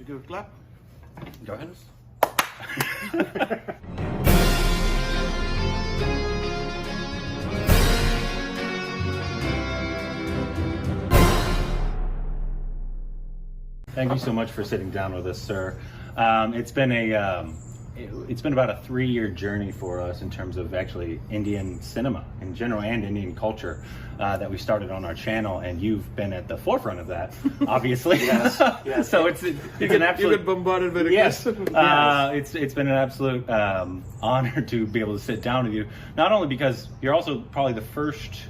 you give a clap? Go ahead. Thank you so much for sitting down with us, sir. It's been about a 3-year journey for us in terms of actually Indian cinema in general and Indian culture that we started on our channel, and you've been at the forefront of that, obviously. Yes. So it's an absolute. You get bombarded by Yes, requests. it's been an absolute honor to be able to sit down with you. Not only because you're also probably the first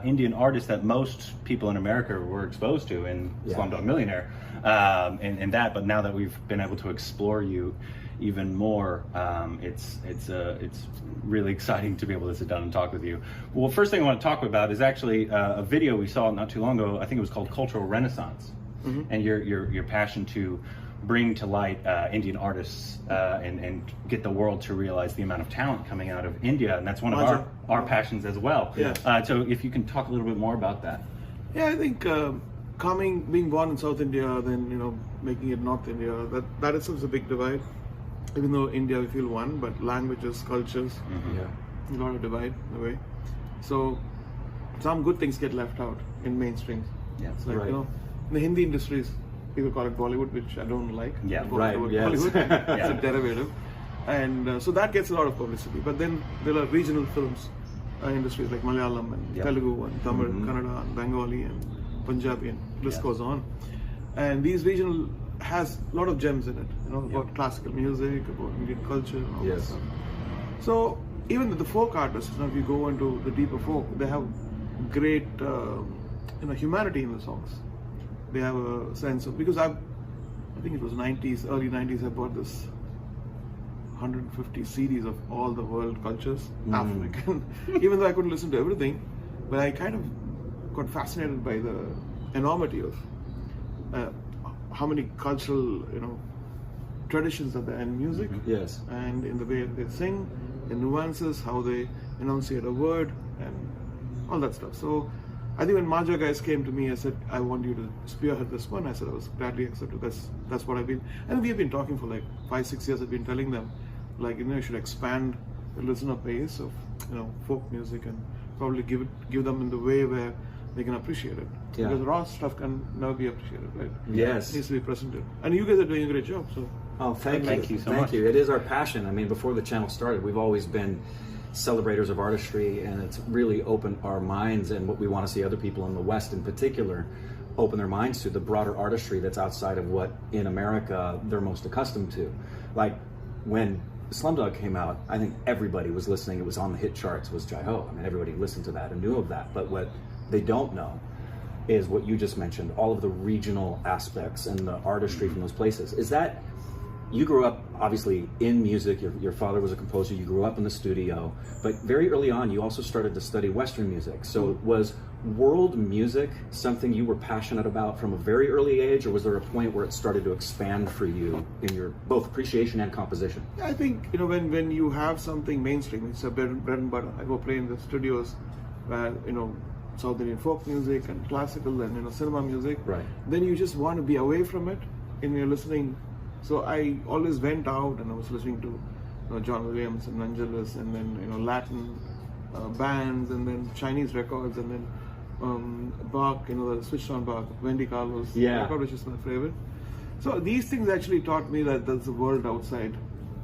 Indian artist that most people in America were exposed to in Slumdog Millionaire, and that. But now that we've been able to explore you even more, it's really exciting to be able to sit down and talk with you. Well, first thing I want to talk about is actually a video we saw not too long ago. I think it was called Cultural Renaissance, and your passion to bring to light Indian artists and get the world to realize the amount of talent coming out of India, and that's one of our passions as well. So if you can talk a little bit more about that. Yeah, I think being born in South India, then making it North India, that itself is a big divide. Even though India we feel one, but languages, cultures, a lot of divide in a way. So some good things get left out in mainstream. It's like, in the Hindi industries, people call it Bollywood, which I don't like. Bollywood. It's a derivative. And so that gets a lot of publicity. But then there are regional films industries like Malayalam and Telugu and Tamil, Kannada and Bengali and Punjabi, and list goes on. And these regional has a lot of gems in it, about classical music, about Indian culture and all that stuff. So even the folk artists, if you go into the deeper folk, they have great humanity in the songs. They have a sense of, because I think it was early 90s, I bought this 150 CDs of all the world cultures, African, even though I couldn't listen to everything, but I kind of got fascinated by the enormity of how many cultural, traditions are there in music, and in the way they sing, the nuances, how they enunciate a word, and all that stuff. So I think when Maja guys came to me, I said, I want you to spearhead this one. I said, I was gladly accepted. That's what I've been, and we've been talking for like 5-6 years. I've been telling them, like, you should expand the listener base of, folk music, and probably give them in the way where they can appreciate it. Because raw stuff can never be appreciated, right? Yes. It needs to be presented. And you guys are doing a great job. So. Oh, thank you so much. Thank you. It is our passion. I mean, before the channel started, we've always been celebrators of artistry, and it's really opened our minds and what we want to see other people in the West in particular open their minds to, the broader artistry that's outside of what in America they're most accustomed to. Like when Slumdog came out, I think everybody was listening. It was on the hit charts, was Jai Ho. I mean, everybody listened to that and knew of that. But what they don't know is what you just mentioned, all of the regional aspects and the artistry from those places. Is that, you grew up obviously in music, your father was a composer, you grew up in the studio, but very early on you also started to study Western music. So was world music something you were passionate about from a very early age, or was there a point where it started to expand for you in your both appreciation and composition? I think, when you have something mainstream, it's a bread and butter. I go play in the studios where, South Indian folk music and classical and cinema music. Right. Then you just want to be away from it, and you're listening. So I always went out and I was listening to John Williams and Angelus, and then Latin bands, and then Chinese records, and then Bach, the switched on Bach, Wendy Carlos record, which is my favorite. So these things actually taught me that there's a world outside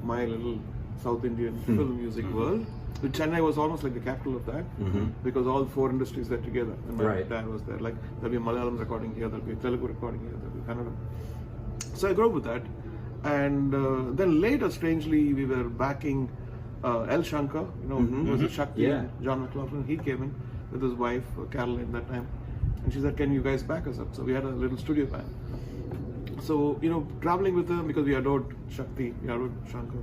my little South Indian film music world. Chennai was almost like the capital of that, because all 4 industries were together, and my dad was there. Like there'll be a Malayalam recording here, there'll be a Telugu recording here, there'll be Kannada. So I grew up with that, and then later, strangely, we were backing L. Shankar, who was a Shakti, John McLaughlin. He came in with his wife Caroline that time, and she said, "Can you guys back us up?" So we had a little studio band. So traveling with him, because we adored Shakti, we adored Shankar.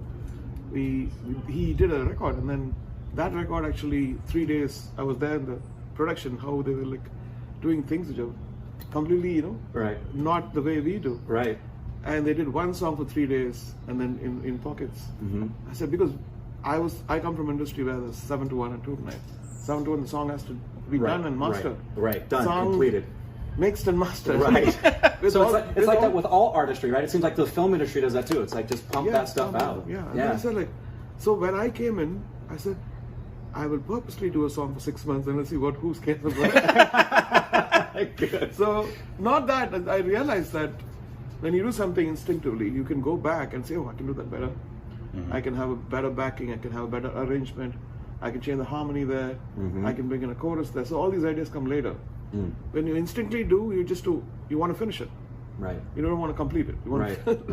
He did a record, and then that record actually 3 days I was there in the production, how they were like doing things which are completely not the way we do, and they did one song for 3 days and then in pockets. I said, because I come from industry where there's 7 to 1 and 2 to 9. 7 to 1 the song has to be done and mastered, done, completed. mixed and mastered. Right. So all, it's like that with all artistry, right? It seems like the film industry does that too. It's like just pump that stuff out. Yeah. And I said, like, so when I came in, I said, I will purposely do a song for 6 months and let's see who's capable. So not that I realized that when you do something instinctively, you can go back and say, oh, I can do that better. I can have a better backing. I can have a better arrangement. I can change the harmony there. I can bring in a chorus there. So all these ideas come later. When you instinctively do, you want to finish it. Right. You don't want to complete it. You want right.